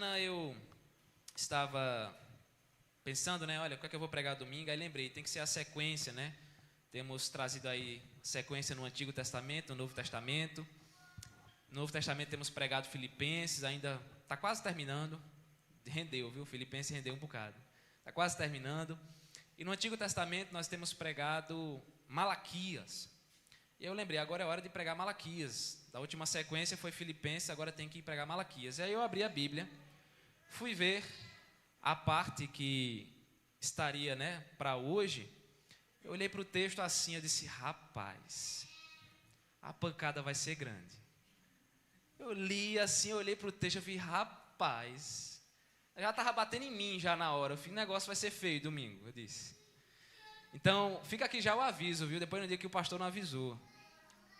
semana eu estava pensando, né? Olha, o que é que eu vou pregar domingo? Aí lembrei, tem que ser a sequência, né? Temos trazido aí sequência no Antigo Testamento, no Novo Testamento. No Novo Testamento temos pregado Filipenses, ainda está quase terminando. Rendeu, viu? Filipenses rendeu um bocado. Está quase terminando. E no Antigo Testamento nós temos pregado Malaquias. E eu lembrei, agora é hora de pregar Malaquias. Da última sequência foi Filipenses, agora tem que pregar Malaquias. E aí eu abri a Bíblia, fui ver a parte que estaria, né, para hoje. Eu olhei para o texto assim, eu disse, rapaz, a pancada vai ser grande. Eu li assim, eu olhei para o texto, eu vi, rapaz, já estava batendo em mim já na hora. Eu falei, o negócio vai ser feio domingo, eu disse. Então, fica aqui já o aviso, viu? Depois no dia que o pastor não avisou.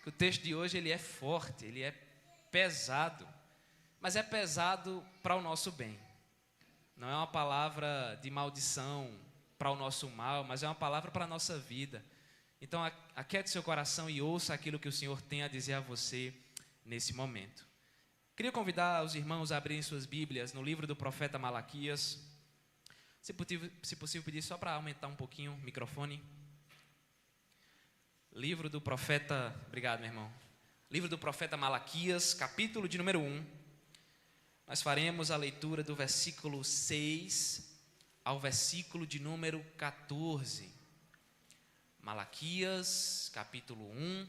Que o texto de hoje, ele é forte, ele é pesado. Mas é pesado para o nosso bem. Não é uma palavra de maldição para o nosso mal, mas é uma palavra para a nossa vida. Então, aquiete seu coração e ouça aquilo que o Senhor tem a dizer a você nesse momento. Queria convidar os irmãos a abrirem suas Bíblias no livro do profeta Malaquias. Se possível, pedir só para aumentar um pouquinho o microfone. Livro do profeta, obrigado, meu irmão. Livro do profeta Malaquias, capítulo de número 1. Nós faremos a leitura do versículo 6 ao versículo de número 14. Malaquias, capítulo 1,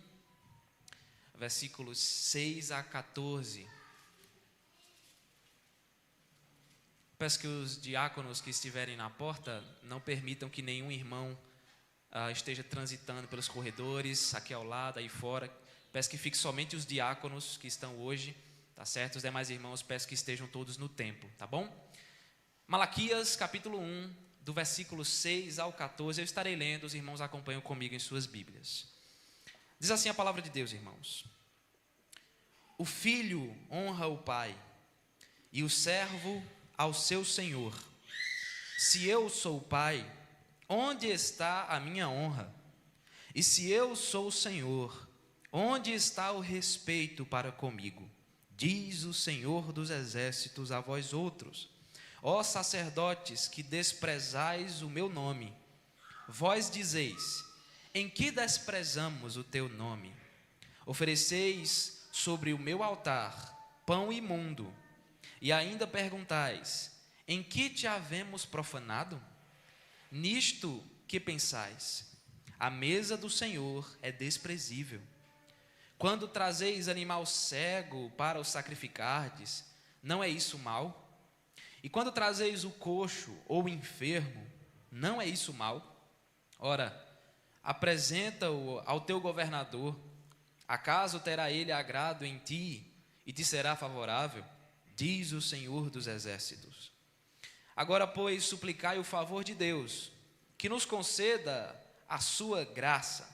versículos 6 a 14. Peço que os diáconos que estiverem na porta não permitam que nenhum irmão esteja transitando pelos corredores, aqui ao lado, aí fora. Peço que fique somente os diáconos que estão hoje, tá certo? Os demais irmãos, peço que estejam todos no templo, tá bom? Malaquias, capítulo 1, do versículo 6 ao 14, eu estarei lendo, os irmãos acompanham comigo em suas Bíblias. Diz assim a palavra de Deus, irmãos. O filho honra o pai, e o servo ao seu senhor. Se eu sou o pai, onde está a minha honra? E se eu sou o Senhor, onde está o respeito para comigo? Diz o Senhor dos exércitos a vós outros, ó sacerdotes que desprezais o meu nome. Vós dizeis, em que desprezamos o teu nome? Ofereceis sobre o meu altar pão imundo, e ainda perguntais, em que te havemos profanado? Nisto que pensais, a mesa do Senhor é desprezível. Quando trazeis animal cego para o sacrificardes, não é isso mal? E quando trazeis o coxo ou o enfermo, não é isso mal? Ora, apresenta-o ao teu governador, acaso terá ele agrado em ti e te será favorável? Diz o Senhor dos exércitos. Agora, pois, suplicai o favor de Deus, que nos conceda a sua graça,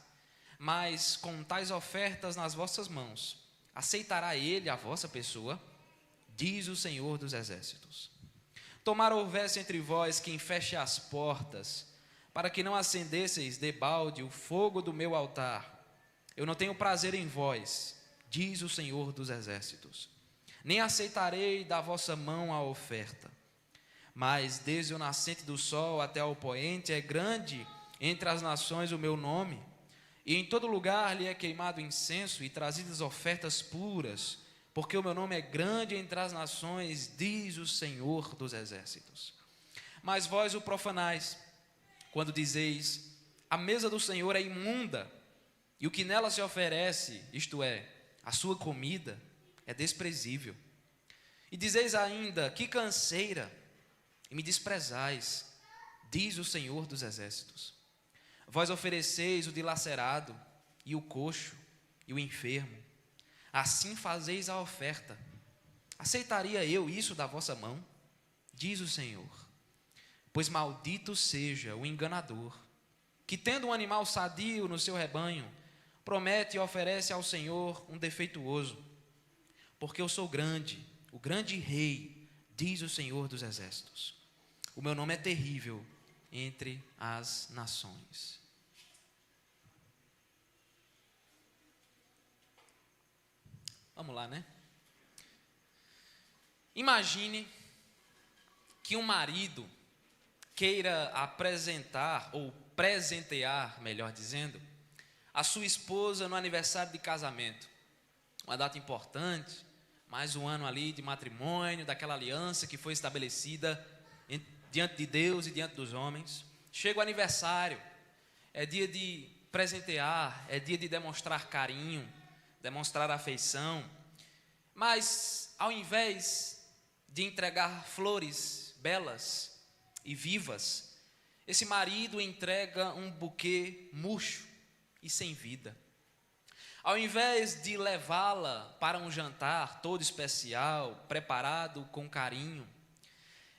mas com tais ofertas nas vossas mãos, aceitará ele a vossa pessoa? Diz o Senhor dos exércitos. Tomara houvesse entre vós quem feche as portas, para que não acendesseis debalde o fogo do meu altar. Eu não tenho prazer em vós, diz o Senhor dos exércitos, nem aceitarei da vossa mão a oferta. Mas desde o nascente do sol até ao poente é grande entre as nações o meu nome, e em todo lugar lhe é queimado incenso e trazidas ofertas puras, porque o meu nome é grande entre as nações, diz o Senhor dos exércitos. Mas vós o profanais, quando dizeis, a mesa do Senhor é imunda, e o que nela se oferece, isto é, a sua comida, é desprezível. E dizeis ainda, que canseira, e me desprezais, diz o Senhor dos exércitos. Vós ofereceis o dilacerado, e o coxo, e o enfermo. Assim fazeis a oferta. Aceitaria eu isso da vossa mão? Diz o Senhor. Pois maldito seja o enganador, que tendo um animal sadio no seu rebanho, promete e oferece ao Senhor um defeituoso. Porque eu sou grande, o grande rei, diz o Senhor dos exércitos. O meu nome é terrível entre as nações. Vamos lá, né? Imagine que um marido queira apresentar, ou presentear, melhor dizendo, a sua esposa no aniversário de casamento. Uma data importante, mais um ano ali de matrimônio, daquela aliança que foi estabelecida diante de Deus e diante dos homens. Chega o aniversário, é dia de presentear, é dia de demonstrar carinho, demonstrar afeição. Mas, ao invés de entregar flores belas e vivas, esse marido entrega um buquê murcho e sem vida. Ao invés de levá-la para um jantar todo especial, preparado com carinho,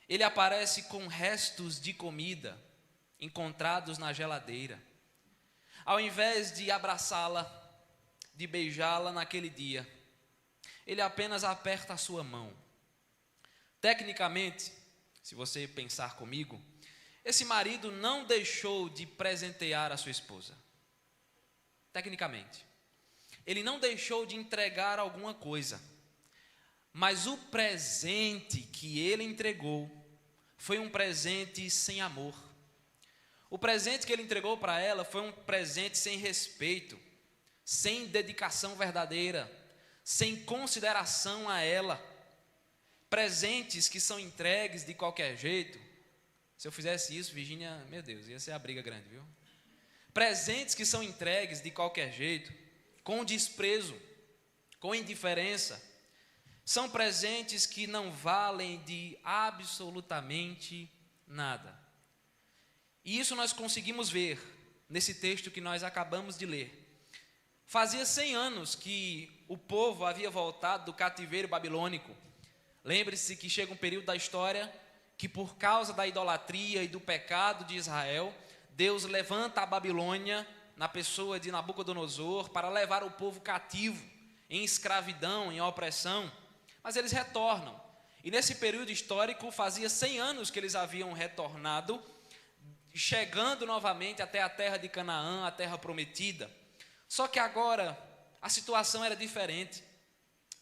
ele aparece com restos de comida encontrados na geladeira. Ao invés de abraçá-la, de beijá-la naquele dia, ele apenas aperta a sua mão. Tecnicamente, se você pensar comigo, esse marido não deixou de presentear a sua esposa. Tecnicamente, ele não deixou de entregar alguma coisa, mas o presente que ele entregou foi um presente sem amor. O presente que ele entregou para ela foi um presente sem respeito, sem dedicação verdadeira, sem consideração a ela. Presentes que são entregues de qualquer jeito. Se eu fizesse isso, Virgínia, meu Deus, ia ser a briga grande, viu? Presentes que são entregues de qualquer jeito, com desprezo, com indiferença, são presentes que não valem de absolutamente nada. E isso nós conseguimos ver nesse texto que nós acabamos de ler. Fazia 100 anos que o povo havia voltado do cativeiro babilônico. Lembre-se que chega um período da história que, por causa da idolatria e do pecado de Israel, Deus levanta a Babilônia na pessoa de Nabucodonosor para levar o povo cativo, em escravidão, em opressão. Mas eles retornam. E nesse período histórico, fazia 100 anos que eles haviam retornado, chegando novamente até a terra de Canaã, a terra prometida. Só que agora a situação era diferente.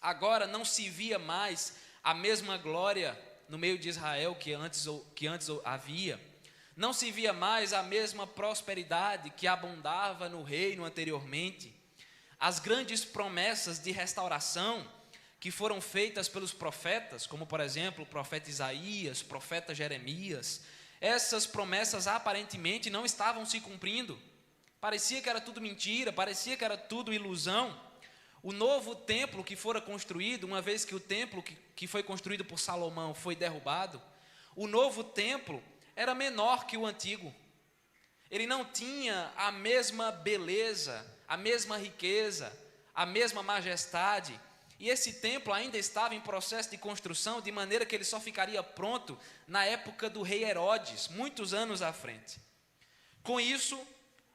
Agora não se via mais a mesma glória no meio de Israel que antes havia. Não se via mais a mesma prosperidade que abundava no reino anteriormente. As grandes promessas de restauração que foram feitas pelos profetas, como por exemplo o profeta Isaías, o profeta Jeremias, essas promessas aparentemente não estavam se cumprindo. Parecia que era tudo mentira, parecia que era tudo ilusão. O novo templo que fora construído, uma vez que o templo que foi construído por Salomão foi derrubado, o novo templo era menor que o antigo. Ele não tinha a mesma beleza, a mesma riqueza, a mesma majestade. E esse templo ainda estava em processo de construção, de maneira que ele só ficaria pronto na época do rei Herodes, muitos anos à frente. Com isso,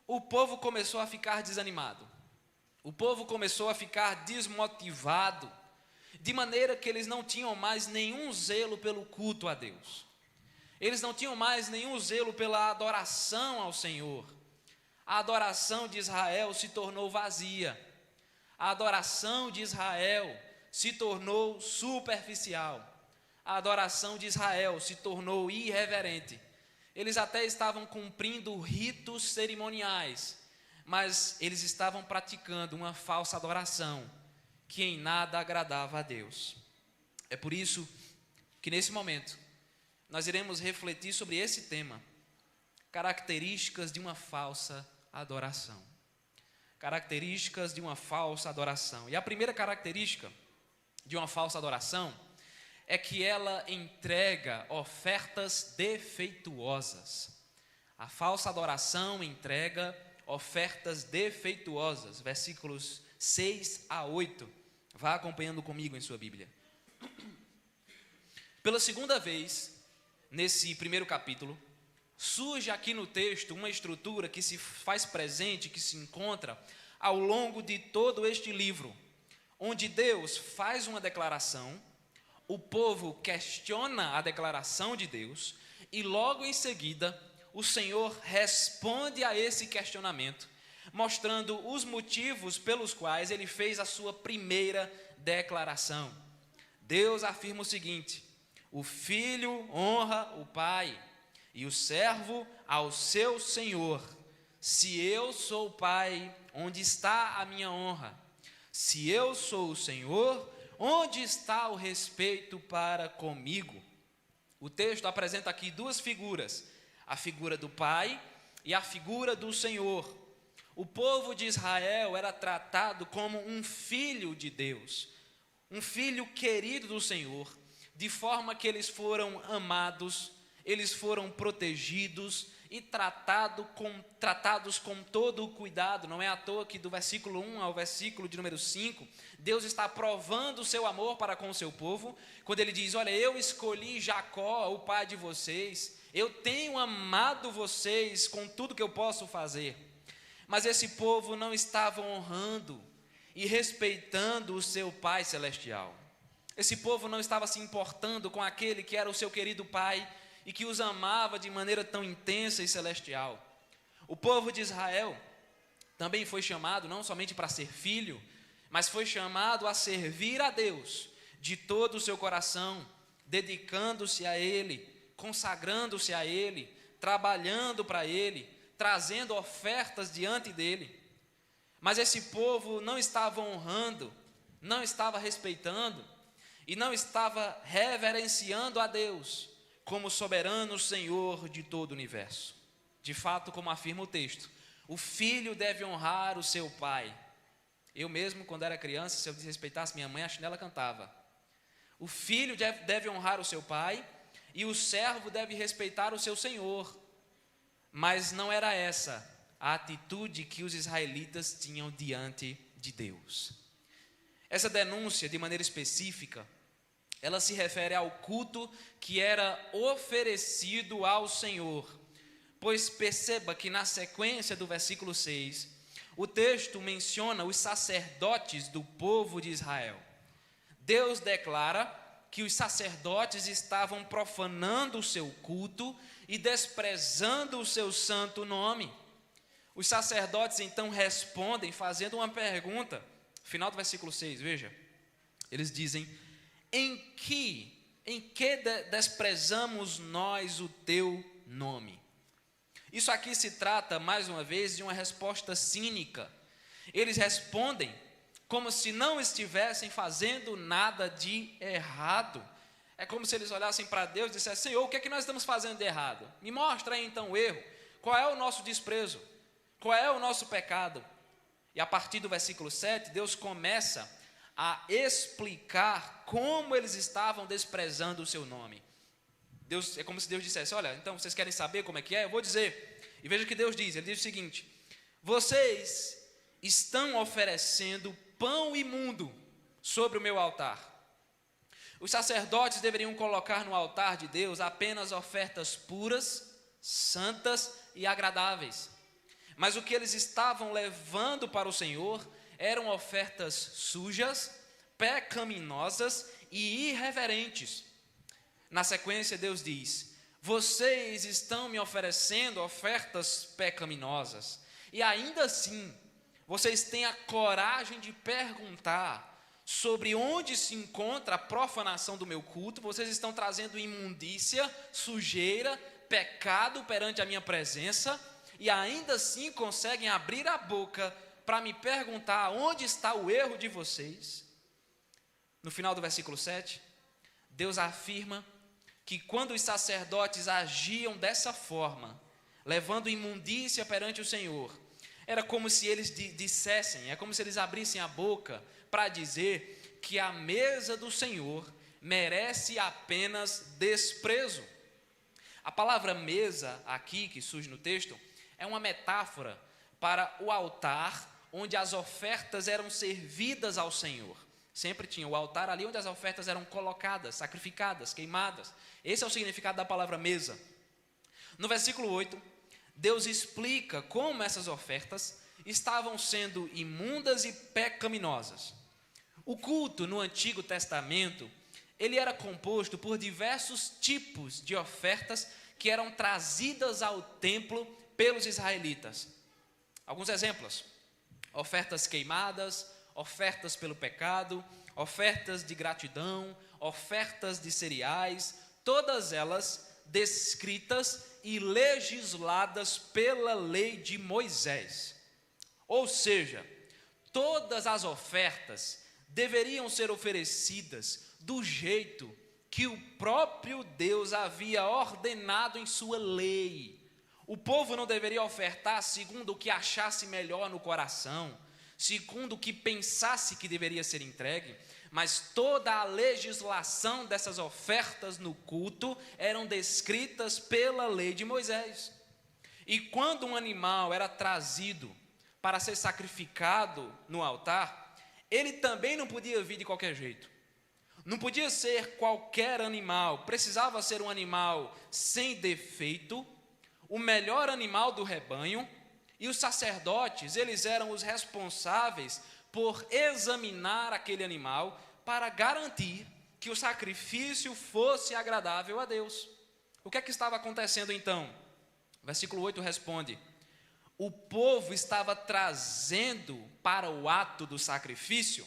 o povo começou a ficar desanimado. O povo começou a ficar desmotivado, de maneira que eles não tinham mais nenhum zelo pelo culto a Deus. Eles não tinham mais nenhum zelo pela adoração ao Senhor. A adoração de Israel se tornou vazia. A adoração de Israel se tornou superficial. A adoração de Israel se tornou irreverente. Eles até estavam cumprindo ritos cerimoniais, mas eles estavam praticando uma falsa adoração que em nada agradava a Deus. É por isso que nesse momento nós iremos refletir sobre esse tema, características de uma falsa adoração. Características de uma falsa adoração. E a primeira característica de uma falsa adoração é que ela entrega ofertas defeituosas. A falsa adoração entrega ofertas defeituosas. Versículos 6 a 8. Vá acompanhando comigo em sua Bíblia. Pela segunda vez, nesse primeiro capítulo, surge aqui no texto uma estrutura que se faz presente, que se encontra ao longo de todo este livro, onde Deus faz uma declaração, o povo questiona a declaração de Deus e logo em seguida o Senhor responde a esse questionamento, mostrando os motivos pelos quais ele fez a sua primeira declaração. Deus afirma o seguinte: O filho honra o pai, e o servo ao seu senhor. Se eu sou o pai, onde está a minha honra? Se eu sou o Senhor, onde está o respeito para comigo? O texto apresenta aqui duas figuras, a figura do pai e a figura do Senhor. O povo de Israel era tratado como um filho de Deus, um filho querido do Senhor, de forma que eles foram amados, eles foram protegidos e tratados com todo o cuidado. Não é à toa que do versículo 1 ao versículo de número 5, Deus está provando o seu amor para com o seu povo, quando ele diz: olha, eu escolhi Jacó, o pai de vocês, eu tenho amado vocês com tudo que eu posso fazer. Mas esse povo não estava honrando e respeitando o seu Pai Celestial. Esse povo não estava se importando com aquele que era o seu querido Pai e que os amava de maneira tão intensa e celestial. O povo de Israel também foi chamado não somente para ser filho, mas foi chamado a servir a Deus de todo o seu coração, dedicando-se a Ele, consagrando-se a Ele, trabalhando para Ele, trazendo ofertas diante dEle. Mas esse povo não estava honrando, não estava respeitando e não estava reverenciando a Deus como soberano Senhor de todo o universo. De fato, como afirma o texto, o filho deve honrar o seu pai. Eu mesmo, quando era criança, se eu desrespeitasse minha mãe, a chinela cantava. O filho deve honrar o seu pai e o servo deve respeitar o seu senhor. Mas não era essa a atitude que os israelitas tinham diante de Deus. Essa denúncia, de maneira específica, ela se refere ao culto que era oferecido ao Senhor. Pois perceba que na sequência do versículo 6, o texto menciona os sacerdotes do povo de Israel. Deus declara que os sacerdotes estavam profanando o seu culto e desprezando o seu santo nome. Os sacerdotes então respondem fazendo uma pergunta. Final do versículo 6, veja. Eles dizem: Em que desprezamos nós o teu nome? Isso aqui se trata, mais uma vez, de uma resposta cínica. Eles respondem como se não estivessem fazendo nada de errado. É como se eles olhassem para Deus e dissessem: Senhor, o que é que nós estamos fazendo de errado? Me mostra aí então o erro. Qual é o nosso desprezo? Qual é o nosso pecado? E a partir do versículo 7, Deus começa a explicar como eles estavam desprezando o seu nome. Deus, é como se Deus dissesse: olha, então vocês querem saber como é que é? Eu vou dizer. E veja o que Deus diz. Ele diz o seguinte: vocês estão oferecendo pão imundo sobre o meu altar. Os sacerdotes deveriam colocar no altar de Deus apenas ofertas puras, santas e agradáveis. Mas o que eles estavam levando para o Senhor eram ofertas sujas, pecaminosas e irreverentes. Na sequência, Deus diz: vocês estão me oferecendo ofertas pecaminosas, e ainda assim, vocês têm a coragem de perguntar sobre onde se encontra a profanação do meu culto. Vocês estão trazendo imundícia, sujeira, pecado perante a minha presença, e ainda assim conseguem abrir a boca para me perguntar onde está o erro de vocês. No final do versículo 7, Deus afirma que quando os sacerdotes agiam dessa forma, levando imundícia perante o Senhor, era como se eles dissessem, é como se eles abrissem a boca para dizer que a mesa do Senhor merece apenas desprezo. A palavra mesa aqui, que surge no texto, é uma metáfora para o altar onde as ofertas eram servidas ao Senhor. Sempre tinha o altar ali onde as ofertas eram colocadas, sacrificadas, queimadas. Esse é o significado da palavra mesa. No versículo 8, Deus explica como essas ofertas estavam sendo imundas e pecaminosas. O culto no Antigo Testamento, ele era composto por diversos tipos de ofertas que eram trazidas ao templo pelos israelitas. Alguns exemplos: ofertas queimadas, ofertas pelo pecado, ofertas de gratidão, ofertas de cereais, todas elas descritas e legisladas pela lei de Moisés. Ou seja, todas as ofertas deveriam ser oferecidas do jeito que o próprio Deus havia ordenado em sua lei. O povo não deveria ofertar segundo o que achasse melhor no coração, segundo o que pensasse que deveria ser entregue, mas toda a legislação dessas ofertas no culto eram descritas pela lei de Moisés. E quando um animal era trazido para ser sacrificado no altar, ele também não podia vir de qualquer jeito. Não podia ser qualquer animal, precisava ser um animal sem defeito, o melhor animal do rebanho, e os sacerdotes, eles eram os responsáveis por examinar aquele animal para garantir que o sacrifício fosse agradável a Deus. O que é que estava acontecendo então? Versículo 8 responde: o povo estava trazendo para o ato do sacrifício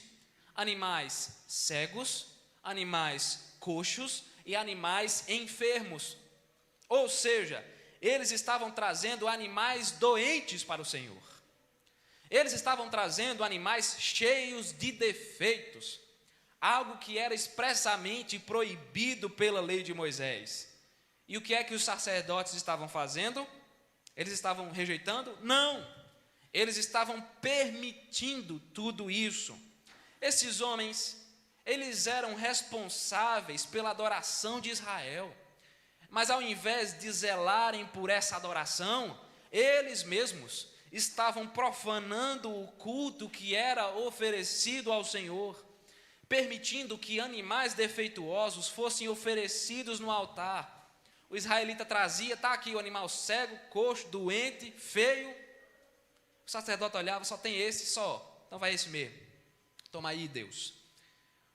animais cegos, animais coxos e animais enfermos. Ou seja, eles estavam trazendo animais doentes para o Senhor. Eles estavam trazendo animais cheios de defeitos, algo que era expressamente proibido pela lei de Moisés. E o que é que os sacerdotes estavam fazendo? Eles estavam rejeitando? Não, eles estavam permitindo tudo isso. Esses homens, eles eram responsáveis pela adoração de Israel, mas ao invés de zelarem por essa adoração, eles mesmos estavam profanando o culto que era oferecido ao Senhor, permitindo que animais defeituosos fossem oferecidos no altar. O israelita trazia, está aqui o animal cego, coxo, doente, feio. O sacerdote olhava, só tem esse, só. Então vai esse mesmo. Toma aí, Deus.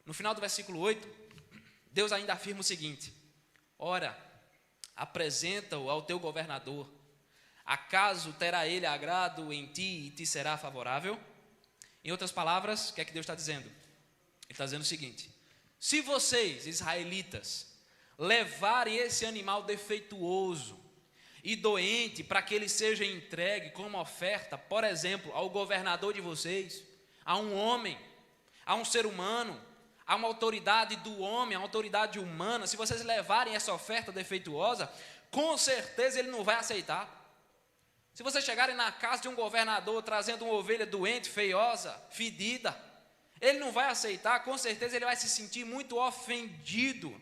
No final do versículo 8, Deus ainda afirma o seguinte: ora, apresenta-o ao teu governador. Acaso terá ele agrado em ti e te será favorável? Em outras palavras, o que é que Deus está dizendo? Ele está dizendo o seguinte: se vocês, israelitas, levarem esse animal defeituoso e doente para que ele seja entregue como oferta, por exemplo, ao governador de vocês, a um homem, a um ser humano, a uma autoridade do homem, a uma autoridade humana, se vocês levarem essa oferta defeituosa, com certeza ele não vai aceitar. Se vocês chegarem na casa de um governador trazendo uma ovelha doente, feiosa, fedida, ele não vai aceitar, com certeza ele vai se sentir muito ofendido.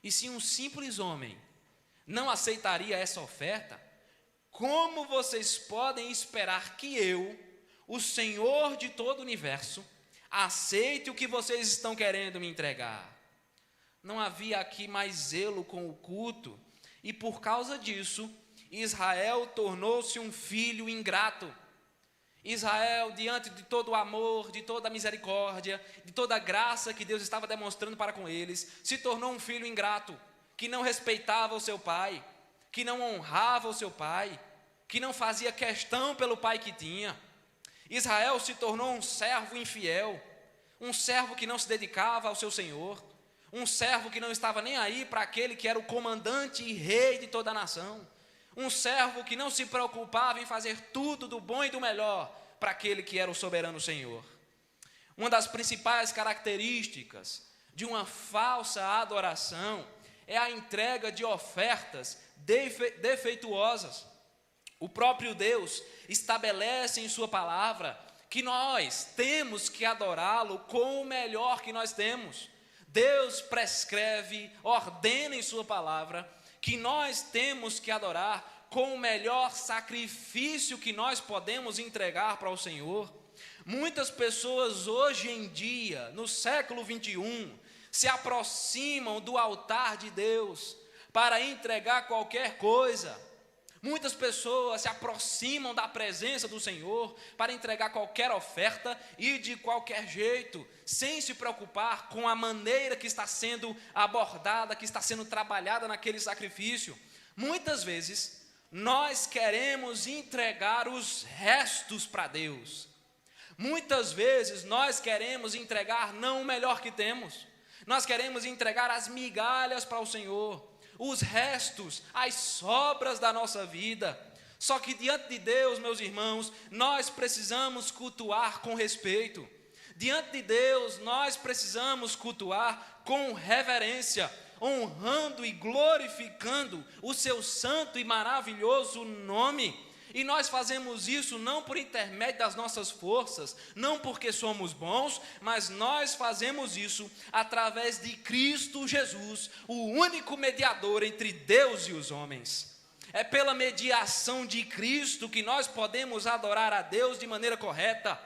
E se um simples homem não aceitaria essa oferta, como vocês podem esperar que eu, o Senhor de todo o universo, aceite o que vocês estão querendo me entregar? Não havia aqui mais zelo com o culto, e por causa disso, Israel tornou-se um filho ingrato. Israel, diante de todo o amor, de toda a misericórdia, de toda a graça que Deus estava demonstrando para com eles, se tornou um filho ingrato, que não respeitava o seu pai, que não honrava o seu pai, que não fazia questão pelo pai que tinha. Israel se tornou um servo infiel, um servo que não se dedicava ao seu Senhor, um servo que não estava nem aí para aquele que era o comandante e rei de toda a nação, um servo que não se preocupava em fazer tudo do bom e do melhor para aquele que era o soberano Senhor. Uma das principais características de uma falsa adoração é a entrega de ofertas defeituosas. O próprio Deus estabelece em sua palavra que nós temos que adorá-lo com o melhor que nós temos. Deus prescreve, ordena em sua palavra que nós temos que adorar com o melhor sacrifício que nós podemos entregar para o Senhor. Muitas pessoas hoje em dia, no século 21, se aproximam do altar de Deus para entregar qualquer coisa. Muitas pessoas se aproximam da presença do Senhor para entregar qualquer oferta e de qualquer jeito, sem se preocupar com a maneira que está sendo abordada, que está sendo trabalhada naquele sacrifício. Muitas vezes, nós queremos entregar os restos para Deus. Muitas vezes, nós queremos entregar não o melhor que temos, Nós queremos entregar as migalhas para o Senhor, os restos, as sobras da nossa vida. Só que diante de Deus, meus irmãos, nós precisamos cultuar com respeito. Diante de Deus, nós precisamos cultuar com reverência, honrando e glorificando o seu santo e maravilhoso nome. E nós fazemos isso não por intermédio das nossas forças, não porque somos bons, mas nós fazemos isso através de Cristo Jesus, o único mediador entre Deus e os homens. É pela mediação de Cristo que nós podemos adorar a Deus de maneira correta.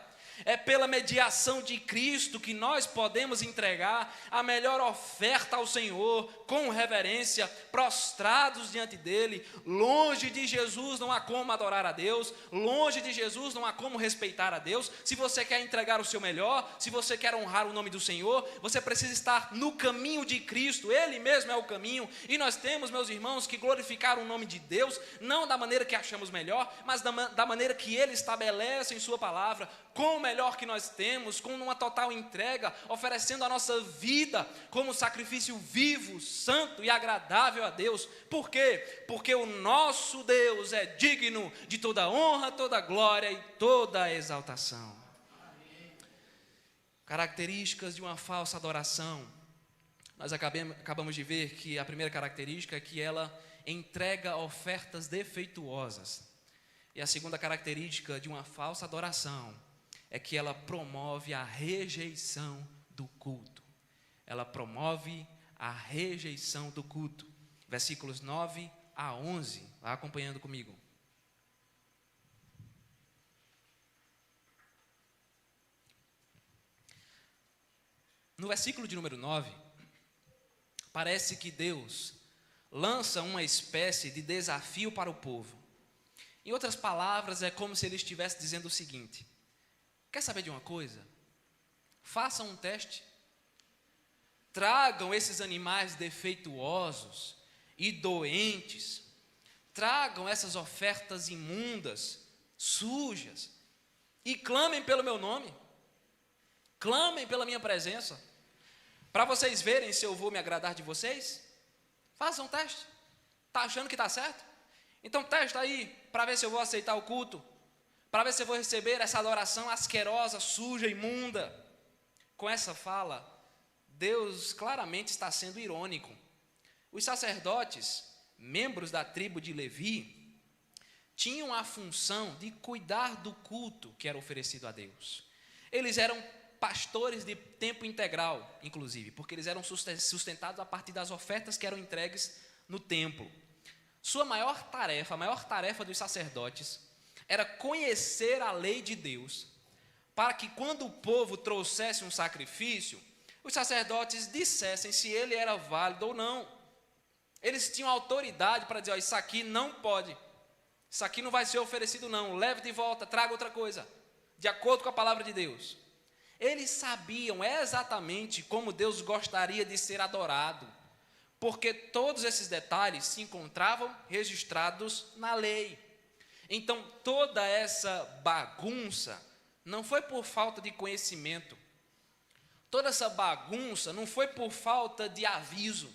É pela mediação de Cristo que nós podemos entregar a melhor oferta ao Senhor, com reverência, prostrados diante dEle. Longe de Jesus não há como adorar a Deus, longe de Jesus não há como respeitar a Deus. Se você quer entregar o seu melhor, se você quer honrar o nome do Senhor, você precisa estar no caminho de Cristo, Ele mesmo é o caminho. E nós temos, meus irmãos, que glorificar o nome de Deus, não da maneira que achamos melhor, mas da maneira que Ele estabelece em sua palavra, com o melhor que nós temos, com uma total entrega, oferecendo a nossa vida como sacrifício vivo, santo e agradável a Deus. Por quê? Porque o nosso Deus é digno de toda honra, toda glória e toda exaltação. Características de uma falsa adoração. Nós acabamos de ver que a primeira característica é que ela entrega ofertas defeituosas. E a segunda característica de uma falsa adoração é que ela promove a rejeição do culto. Ela promove a rejeição do culto. Versículos 9 a 11, vá acompanhando comigo. No versículo de número 9, parece que Deus lança uma espécie de desafio para o povo. Em outras palavras, é como se ele estivesse dizendo o seguinte: quer saber de uma coisa? Façam um teste. Tragam esses animais defeituosos e doentes. Tragam essas ofertas imundas, sujas. E clamem pelo meu nome. Clamem pela minha presença. Para vocês verem se eu vou me agradar de vocês. Façam um teste. Está achando que está certo? Então testa aí, para ver se eu vou aceitar o culto. Para ver se eu vou receber essa adoração asquerosa, suja, imunda. Com essa fala, Deus claramente está sendo irônico. Os sacerdotes, membros da tribo de Levi, tinham a função de cuidar do culto que era oferecido a Deus. Eles eram pastores de tempo integral, inclusive, porque eles eram sustentados a partir das ofertas que eram entregues no templo. Sua maior tarefa, a maior tarefa dos sacerdotes, era conhecer a lei de Deus, para que quando o povo trouxesse um sacrifício, os sacerdotes dissessem se ele era válido ou não. Eles tinham autoridade para dizer: ó, isso aqui não pode, isso aqui não vai ser oferecido não, leve de volta, traga outra coisa, de acordo com a palavra de Deus. Eles sabiam exatamente como Deus gostaria de ser adorado, porque todos esses detalhes se encontravam registrados na lei. Então, toda essa bagunça não foi por falta de conhecimento. Toda essa bagunça não foi por falta de aviso.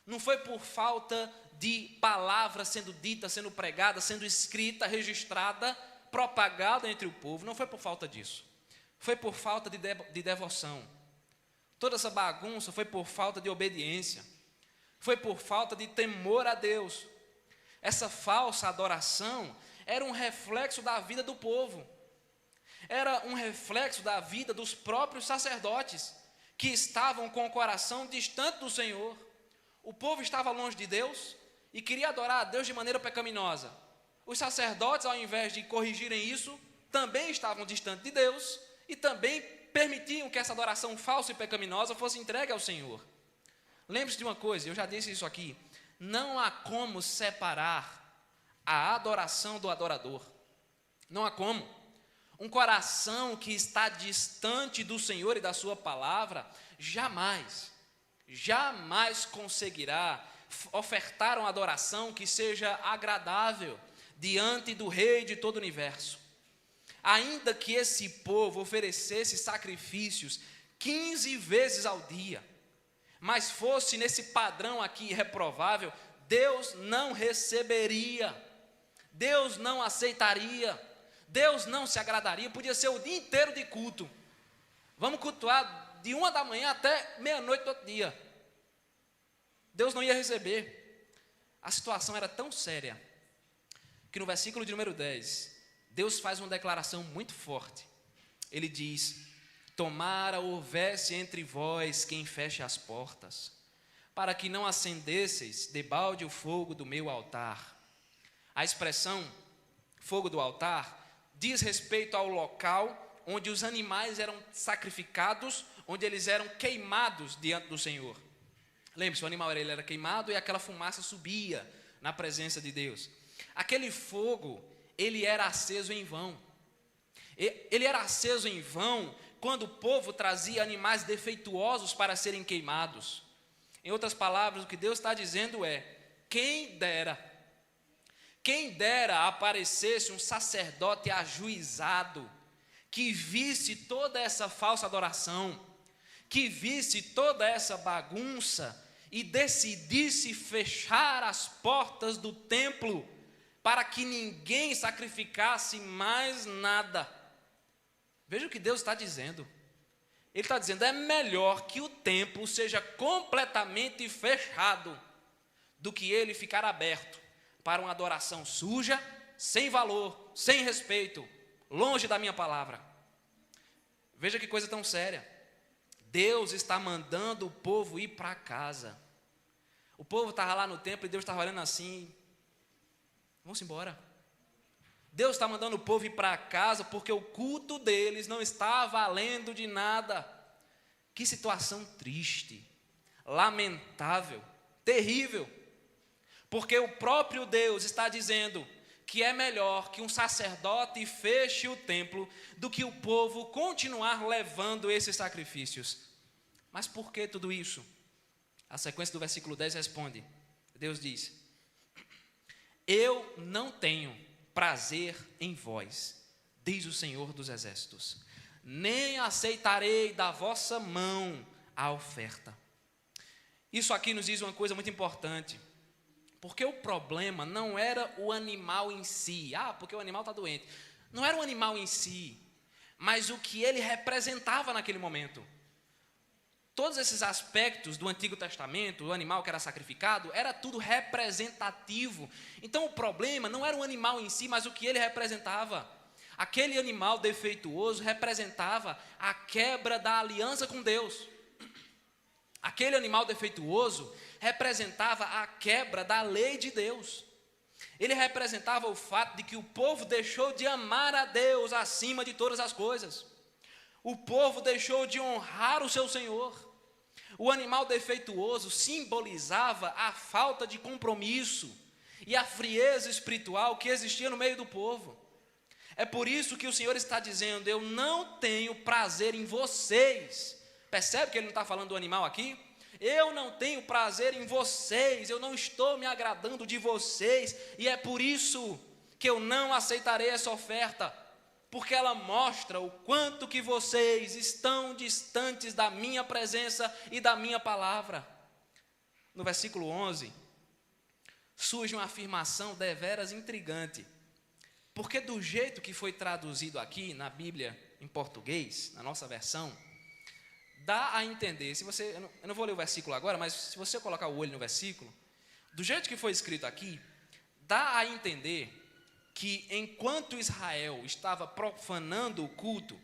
Não foi por falta de palavra sendo dita, sendo pregada, sendo escrita, registrada, propagada entre o povo. Não foi por falta disso. Foi por falta de devoção. Toda essa bagunça foi por falta de obediência. Foi por falta de temor a Deus. Essa falsa adoração era um reflexo da vida do povo. Era um reflexo da vida dos próprios sacerdotes, que estavam com o coração distante do Senhor. O povo estava longe de Deus e queria adorar a Deus de maneira pecaminosa. Os sacerdotes, ao invés de corrigirem isso, também estavam distantes de Deus e também permitiam que essa adoração falsa e pecaminosa fosse entregue ao Senhor. Lembre-se de uma coisa, eu já disse isso aqui: não há como separar a adoração do adorador. Não há como. Um coração que está distante do Senhor e da sua palavra, jamais conseguirá ofertar uma adoração que seja agradável diante do Rei de todo o universo. Ainda que esse povo oferecesse sacrifícios 15 vezes ao dia, mas fosse nesse padrão aqui reprovável, Deus não receberia, Deus não aceitaria, Deus não se agradaria. Podia ser o dia inteiro de culto, vamos cultuar de 1 da manhã até meia-noite do outro dia, Deus não ia receber. A situação era tão séria, que no versículo de número 10, Deus faz uma declaração muito forte. Ele diz: tomara houvesse entre vós quem feche as portas, para que não acendesseis debalde o fogo do meu altar. A expressão fogo do altar diz respeito ao local onde os animais eram sacrificados, onde eles eram queimados diante do Senhor. Lembre-se, o animal ele era queimado e aquela fumaça subia na presença de Deus. Aquele fogo, ele era aceso em vão. Ele era aceso em vão quando o povo trazia animais defeituosos para serem queimados. Em outras palavras, o que Deus está dizendo é: quem dera aparecesse um sacerdote ajuizado, que visse toda essa falsa adoração, que visse toda essa bagunça e decidisse fechar as portas do templo para que ninguém sacrificasse mais nada. Veja o que Deus está dizendo. Ele está dizendo: é melhor que o templo seja completamente fechado do que ele ficar aberto para uma adoração suja, sem valor, sem respeito, longe da minha palavra. Veja que coisa tão séria. Deus está mandando o povo ir para casa. O povo estava lá no templo e Deus estava olhando assim: vamos embora. Deus está mandando o povo ir para casa porque o culto deles não está valendo de nada. Que situação triste, lamentável, terrível. Porque o próprio Deus está dizendo que é melhor que um sacerdote feche o templo do que o povo continuar levando esses sacrifícios. Mas por que tudo isso? A sequência do versículo 10 responde. Deus diz: eu não tenho prazer em vós, diz o Senhor dos Exércitos, nem aceitarei da vossa mão a oferta. Isso aqui nos diz uma coisa muito importante, porque o problema não era o animal em si. Porque o animal está doente. Não era o animal em si, mas o que ele representava naquele momento. Todos esses aspectos do Antigo Testamento, o animal que era sacrificado, era tudo representativo. Então o problema não era o animal em si, mas o que ele representava. Aquele animal defeituoso representava a quebra da aliança com Deus. Aquele animal defeituoso representava a quebra da lei de Deus. Ele representava o fato de que o povo deixou de amar a Deus acima de todas as coisas. O povo deixou de honrar o seu Senhor. O animal defeituoso simbolizava a falta de compromisso e a frieza espiritual que existia no meio do povo. É por isso que o Senhor está dizendo: eu não tenho prazer em vocês. Percebe que ele não está falando do animal aqui? Eu não tenho prazer em vocês, eu não estou me agradando de vocês, e é por isso que eu não aceitarei essa oferta, porque ela mostra o quanto que vocês estão distantes da minha presença e da minha palavra. No versículo 11, surge uma afirmação deveras intrigante, porque do jeito que foi traduzido aqui na Bíblia em português, na nossa versão, dá a entender, eu não vou ler o versículo agora, mas se você colocar o olho no versículo, do jeito que foi escrito aqui, dá a entender que enquanto Israel estava profanando o culto,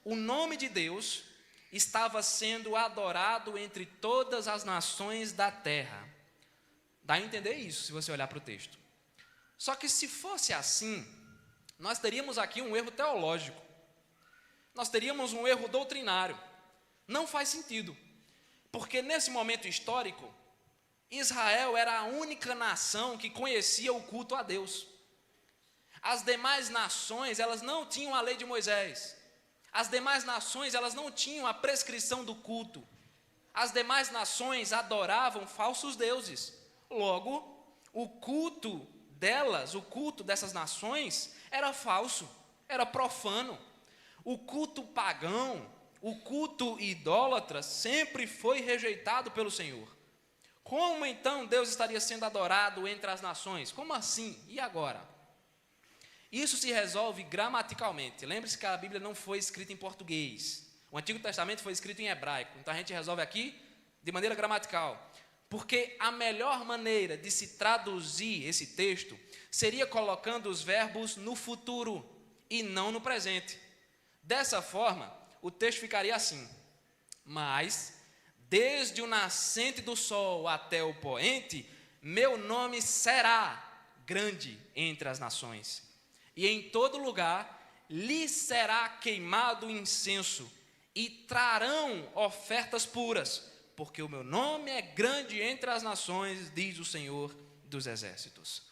o nome de Deus estava sendo adorado entre todas as nações da terra. Dá a entender isso, se você olhar para o texto. Só que se fosse assim, nós teríamos aqui um erro teológico. Nós teríamos um erro doutrinário. Não faz sentido, porque nesse momento histórico, Israel era a única nação que conhecia o culto a Deus. As demais nações, elas não tinham a lei de Moisés. As demais nações, elas não tinham a prescrição do culto. As demais nações adoravam falsos deuses. Logo, o culto delas, o culto dessas nações, era falso, era profano. O culto pagão, o culto idólatra sempre foi rejeitado pelo Senhor. Como então Deus estaria sendo adorado entre as nações? Como assim? E agora? Isso se resolve gramaticalmente. Lembre-se que a Bíblia não foi escrita em português. O Antigo Testamento foi escrito em hebraico. Então a gente resolve aqui de maneira gramatical. Porque a melhor maneira de se traduzir esse texto seria colocando os verbos no futuro e não no presente. Dessa forma, o texto ficaria assim: mas, desde o nascente do sol até o poente, meu nome será grande entre as nações. E em todo lugar lhe será queimado incenso, e trarão ofertas puras, porque o meu nome é grande entre as nações, diz o Senhor dos Exércitos.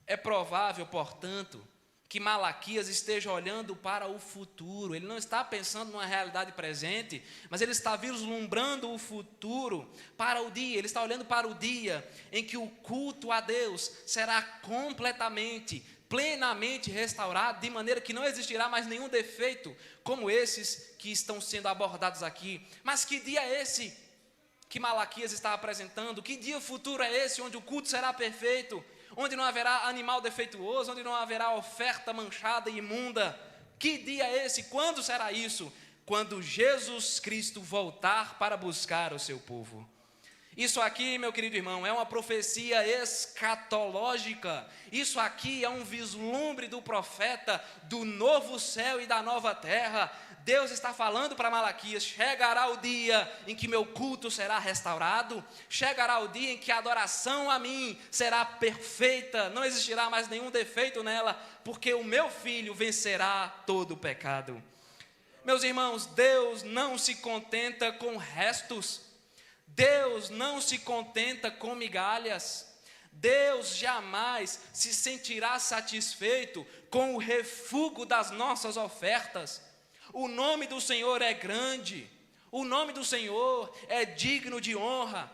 É provável, portanto, que Malaquias esteja olhando para o futuro. Ele não está pensando numa realidade presente, mas ele está vislumbrando o futuro para o dia. Ele está olhando para o dia em que o culto a Deus será completamente, plenamente restaurado, de maneira que não existirá mais nenhum defeito como esses que estão sendo abordados aqui. Mas que dia é esse que Malaquias está apresentando? Que dia futuro é esse onde o culto será perfeito, onde não haverá animal defeituoso, onde não haverá oferta manchada e imunda? Que dia é esse? Quando será isso? Quando Jesus Cristo voltar para buscar o seu povo. Isso aqui, meu querido irmão, é uma profecia escatológica. Isso aqui é um vislumbre do profeta do novo céu e da nova terra. Deus está falando para Malaquias: chegará o dia em que meu culto será restaurado, chegará o dia em que a adoração a mim será perfeita, não existirá mais nenhum defeito nela, porque o meu filho vencerá todo o pecado. Meus irmãos, Deus não se contenta com restos, Deus não se contenta com migalhas. Deus jamais se sentirá satisfeito com o refúgio das nossas ofertas. O nome do Senhor é grande, o nome do Senhor é digno de honra,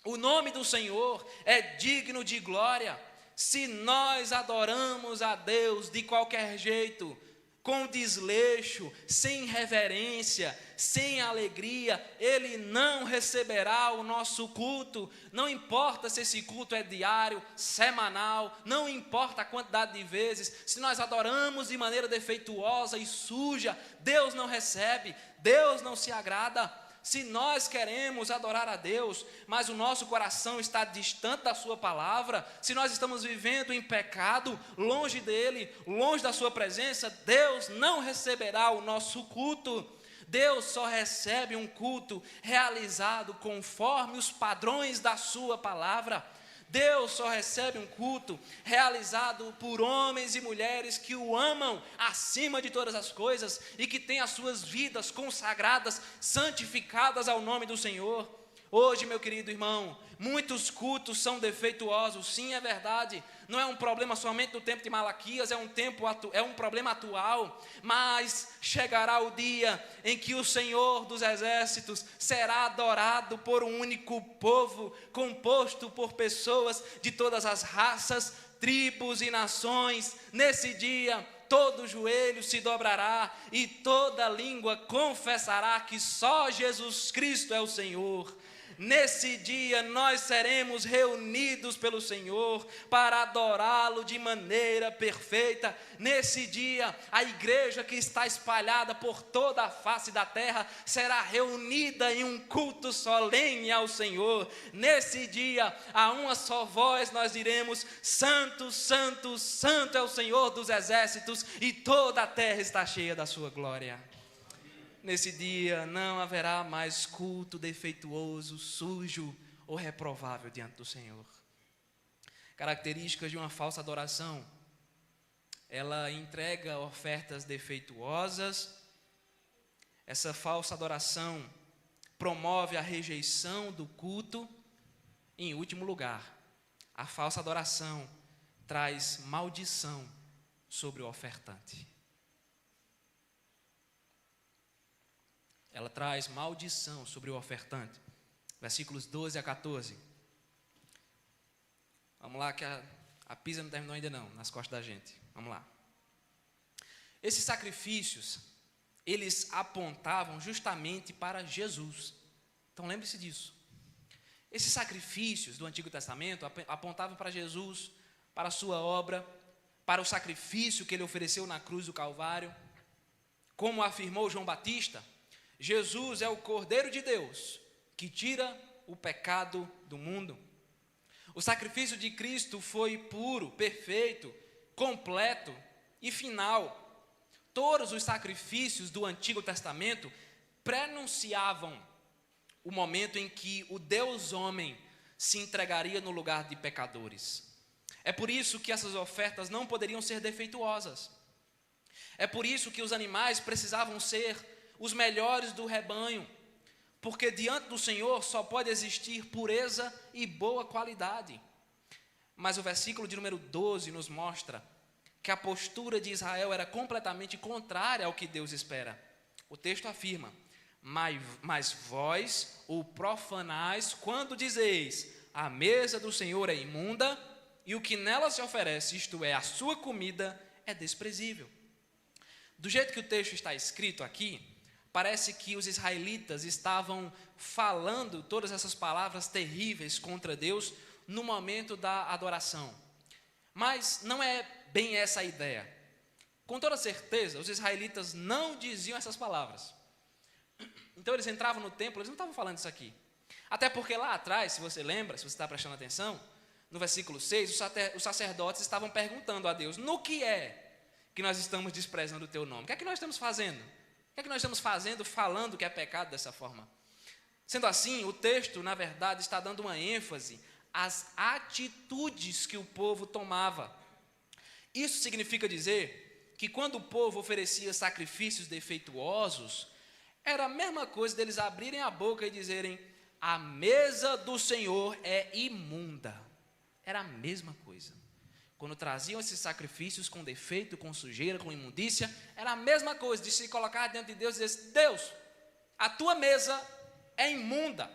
o nome do Senhor é digno de glória. Se nós adoramos a Deus de qualquer jeito, com desleixo, sem reverência, sem alegria, Ele não receberá o nosso culto. Não importa se esse culto é diário, semanal, não importa a quantidade de vezes. Se nós adoramos de maneira defeituosa e suja, Deus não recebe, Deus não se agrada. Se nós queremos adorar a Deus, mas o nosso coração está distante da sua palavra, se nós estamos vivendo em pecado, longe dele, longe da sua presença, Deus não receberá o nosso culto. Deus só recebe um culto realizado conforme os padrões da sua palavra. Deus só recebe um culto realizado por homens e mulheres que o amam acima de todas as coisas e que têm as suas vidas consagradas, santificadas ao nome do Senhor. Hoje, meu querido irmão, muitos cultos são defeituosos, sim, é verdade. Não é um problema somente do tempo de Malaquias, é um problema atual. Mas chegará o dia em que o Senhor dos Exércitos será adorado por um único povo, composto por pessoas de todas as raças, tribos e nações. Nesse dia, todo joelho se dobrará e toda língua confessará que só Jesus Cristo é o Senhor. Nesse dia nós seremos reunidos pelo Senhor para adorá-lo de maneira perfeita. Nesse dia a igreja que está espalhada por toda a face da terra será reunida em um culto solene ao Senhor. Nesse dia a uma só voz nós diremos: Santo, Santo, Santo é o Senhor dos Exércitos, e toda a terra está cheia da sua glória. Nesse dia não haverá mais culto defeituoso, sujo ou reprovável diante do Senhor. Características de uma falsa adoração: ela entrega ofertas defeituosas. Essa falsa adoração promove a rejeição do culto. Em último lugar, a falsa adoração traz maldição sobre o ofertante. Ela traz maldição sobre o ofertante. Versículos 12 a 14. Vamos lá, que a pizza não terminou ainda não, nas costas da gente. Vamos lá. Esses sacrifícios eles apontavam justamente para Jesus. Então lembre-se disso. Esses sacrifícios do Antigo Testamento apontavam para Jesus, para a sua obra, para o sacrifício que ele ofereceu na cruz do Calvário. Como afirmou João Batista, Jesus é o Cordeiro de Deus que tira o pecado do mundo. O sacrifício de Cristo foi puro, perfeito, completo e final. Todos os sacrifícios do Antigo Testamento prenunciavam o momento em que o Deus homem se entregaria no lugar de pecadores. É por isso que essas ofertas não poderiam ser defeituosas. É por isso que os animais precisavam ser os melhores do rebanho, porque diante do Senhor só pode existir pureza e boa qualidade. Mas o versículo de número 12 nos mostra que a postura de Israel era completamente contrária ao que Deus espera. O texto afirma: mas vós o profanais quando dizeis, a mesa do Senhor é imunda, e o que nela se oferece, isto é, a sua comida, é desprezível. Do jeito que o texto está escrito aqui, parece que os israelitas estavam falando todas essas palavras terríveis contra Deus no momento da adoração. Mas não é bem essa a ideia. Com toda certeza, os israelitas não diziam essas palavras. Então eles entravam no templo, eles não estavam falando isso aqui. Até porque lá atrás, se você lembra, se você está prestando atenção, no versículo 6, os sacerdotes estavam perguntando a Deus: no que é que nós estamos desprezando o teu nome? O que é que nós estamos fazendo? O que é que nós estamos fazendo falando que é pecado dessa forma? Sendo assim, o texto, na verdade, está dando uma ênfase às atitudes que o povo tomava. Isso significa dizer que quando o povo oferecia sacrifícios defeituosos, era a mesma coisa deles abrirem a boca e dizerem: a mesa do Senhor é imunda. Era a mesma coisa. Quando traziam esses sacrifícios com defeito, com sujeira, com imundícia, era a mesma coisa de se colocar diante de Deus e dizer: Deus, a tua mesa é imunda.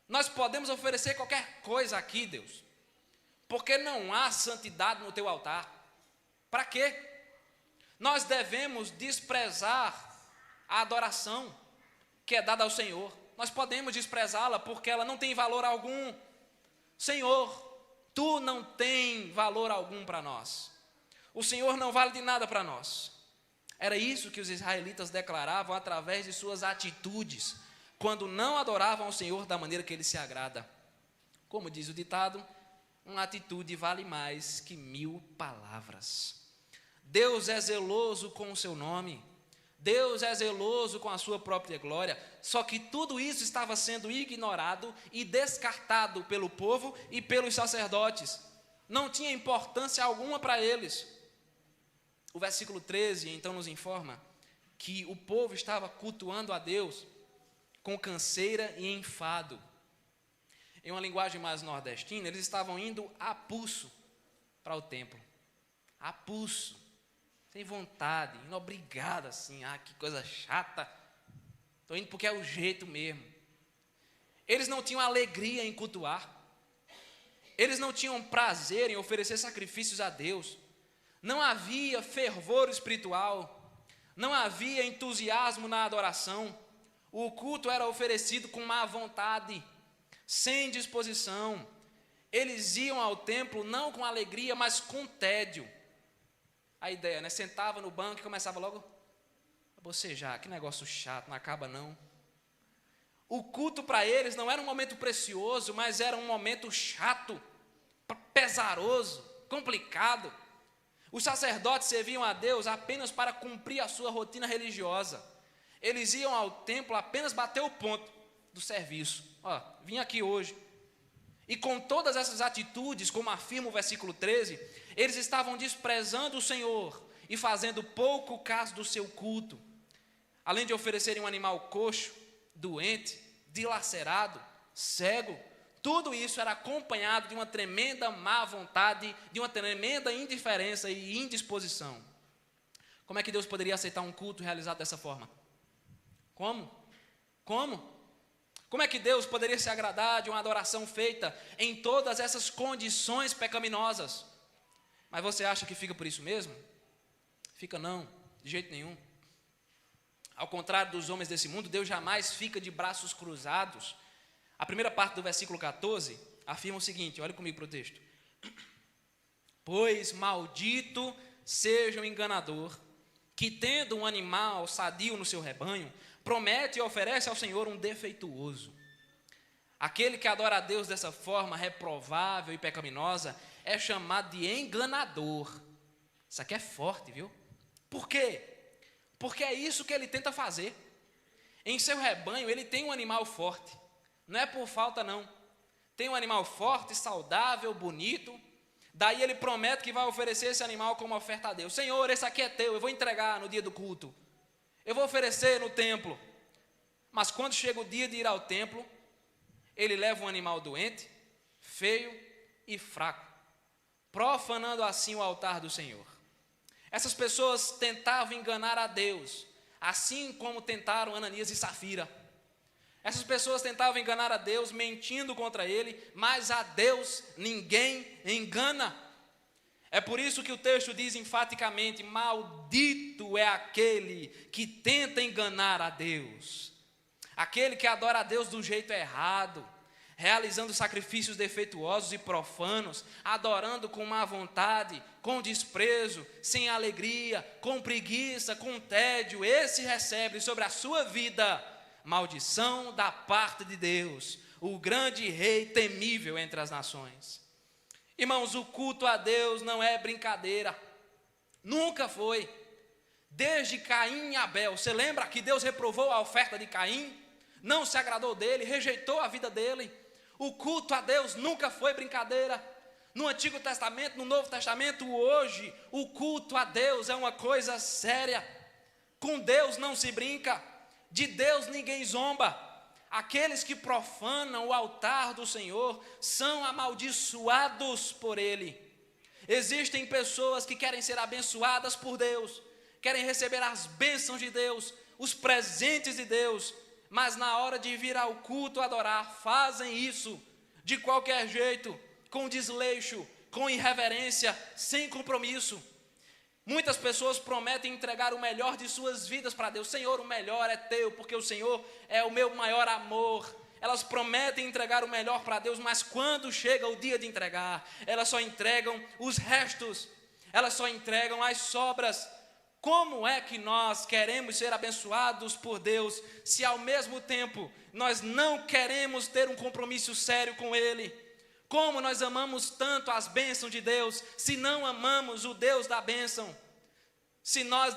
Nós podemos oferecer qualquer coisa aqui, Deus, porque não há santidade no teu altar. Para quê? Nós devemos desprezar a adoração que é dada ao Senhor. Nós podemos desprezá-la porque ela não tem valor algum. Senhor, tu não tem valor algum para nós. O Senhor não vale de nada para nós. Era isso que os israelitas declaravam através de suas atitudes, quando não adoravam ao Senhor da maneira que Ele se agrada. Como diz o ditado, uma atitude vale mais que 1000 palavras. Deus é zeloso com o seu nome. Deus é zeloso com a sua própria glória. Só que tudo isso estava sendo ignorado e descartado pelo povo e pelos sacerdotes. Não tinha importância alguma para eles. O versículo 13 então nos informa que o povo estava cultuando a Deus com canseira e enfado. Em uma linguagem mais nordestina, eles estavam indo a pulso para o templo. A pulso. Sem vontade, indo obrigado assim, que coisa chata. Estou indo porque é o jeito mesmo. Eles não tinham alegria em cultuar. Eles não tinham prazer em oferecer sacrifícios a Deus. Não havia fervor espiritual. Não havia entusiasmo na adoração. O culto era oferecido com má vontade, sem disposição. Eles iam ao templo não com alegria, mas com tédio. A ideia, sentava no banco e começava logo a bocejar, que negócio chato, não acaba não. O culto para eles não era um momento precioso, mas era um momento chato, pesaroso, complicado. Os sacerdotes serviam a Deus apenas para cumprir a sua rotina religiosa. Eles iam ao templo apenas bater o ponto do serviço. Vim aqui hoje. E com todas essas atitudes, como afirma o versículo 13, eles estavam desprezando o Senhor e fazendo pouco caso do seu culto. Além de oferecerem um animal coxo, doente, dilacerado, cego, tudo isso era acompanhado de uma tremenda má vontade, de uma tremenda indiferença e indisposição. Como é que Deus poderia aceitar um culto realizado dessa forma? Como? Como é que Deus poderia se agradar de uma adoração feita em todas essas condições pecaminosas? Mas você acha que fica por isso mesmo? Fica não, de jeito nenhum. Ao contrário dos homens desse mundo, Deus jamais fica de braços cruzados. A primeira parte do versículo 14 afirma o seguinte, olha comigo para o texto. Pois maldito seja o enganador, que tendo um animal sadio no seu rebanho, promete e oferece ao Senhor um defeituoso. Aquele que adora a Deus dessa forma reprovável e pecaminosa é chamado de enganador. Isso aqui é forte, viu? Por quê? Porque é isso que ele tenta fazer. Em seu rebanho ele tem um animal forte. Não é por falta não. Tem um animal forte, saudável, bonito. Daí ele promete que vai oferecer esse animal como oferta a Deus. Senhor, esse aqui é teu, eu vou entregar no dia do culto. Eu vou oferecer no templo. Mas quando chega o dia de ir ao templo, ele leva um animal doente, feio e fraco, profanando assim o altar do Senhor. Essas pessoas tentavam enganar a Deus, assim como tentaram Ananias e Safira. Essas pessoas tentavam enganar a Deus, mentindo contra ele, mas a Deus ninguém engana. É por isso que o texto diz enfaticamente, maldito é aquele que tenta enganar a Deus. Aquele que adora a Deus do jeito errado, realizando sacrifícios defeituosos e profanos, adorando com má vontade, com desprezo, sem alegria, com preguiça, com tédio, esse recebe sobre a sua vida maldição da parte de Deus, o grande rei temível entre as nações. Irmãos, o culto a Deus não é brincadeira, nunca foi. Desde Caim e Abel, você lembra que Deus reprovou a oferta de Caim? Não se agradou dele, rejeitou a vida dele. O culto a Deus nunca foi brincadeira. No Antigo Testamento, no Novo Testamento, hoje, o culto a Deus é uma coisa séria. Com Deus não se brinca, de Deus ninguém zomba. Aqueles que profanam o altar do Senhor são amaldiçoados por Ele. Existem pessoas que querem ser abençoadas por Deus, querem receber as bênçãos de Deus, os presentes de Deus, mas na hora de vir ao culto adorar, fazem isso de qualquer jeito, com desleixo, com irreverência, sem compromisso. Muitas pessoas prometem entregar o melhor de suas vidas para Deus. Senhor, o melhor é teu, porque o Senhor é o meu maior amor. Elas prometem entregar o melhor para Deus, mas quando chega o dia de entregar, elas só entregam os restos, elas só entregam as sobras. Como é que nós queremos ser abençoados por Deus, se ao mesmo tempo nós não queremos ter um compromisso sério com Ele? Como nós amamos tanto as bênçãos de Deus, se não amamos o Deus da bênção? Se nós